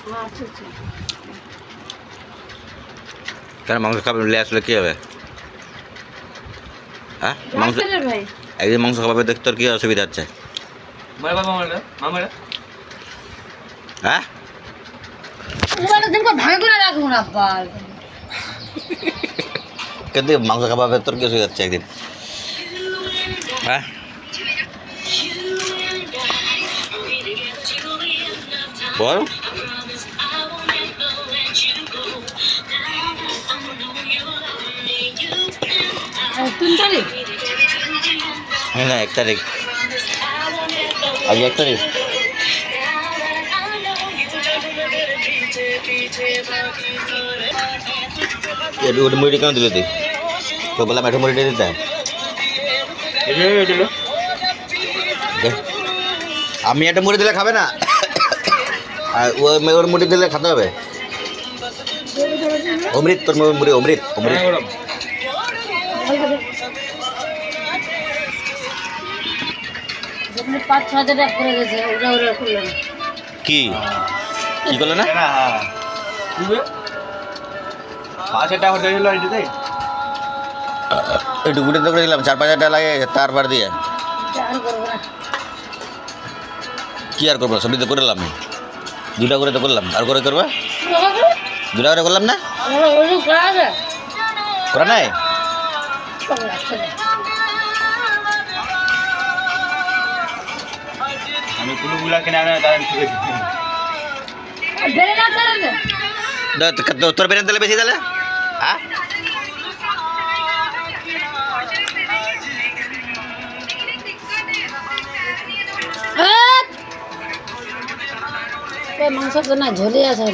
আচ্ছা আচ্ছা। কেন মাংস খাবেন নিলে আসলে কী হবে? হ্যাঁ মাংস ডাক্তারের ভাই একদিন মাংস খাবে দেখতে তোর কী অসুবিধা হচ্ছে? হ্যাঁ ওগুলো দিনকে ভাঙে করে রাখুন আব্বা। কিন্তু মাংস খাবে তোর কী অসুবিধা হচ্ছে একদিন? হ্যাঁ বল। 3 তারিখ হ্যাঁ না 1 তারিখ, আজ 1 তারিখ। মুড়ি কেন দিল তুই? তো বললাম একটু মুড়িটা দিতে। আমি একটা মুড়ি দিলে খাবে না, আর ওর মুড়ি দিলে খেতে হবে। অমৃত তোর মুড়ি, অমৃত অমৃত। 5-6 হাজার টাকা করে গেছে ওটা ওরা করলো না। কি কি করলো না? 5,000 টাকা খরচা হয়েছিল এটাতে। একটু গুটিতে করে দিলাম, 4-5 হাজার টাকা লাগে তারপর দিয়ে। আর করবো না। কি আর করবো, সবই তো করলাম, 2টা করে তো করলাম, আর করে করবা? 2টা করে করলাম না, ওই করা আছে করা নাই। আমি কুলুগুলা কিনে আনে তাদের ঠিক আছে। বেড়ে না তাহলে তোর বেরেন তাহলে বেশি তাহলে। হ্যাঁ মাংস তো না ঝোলে আছে।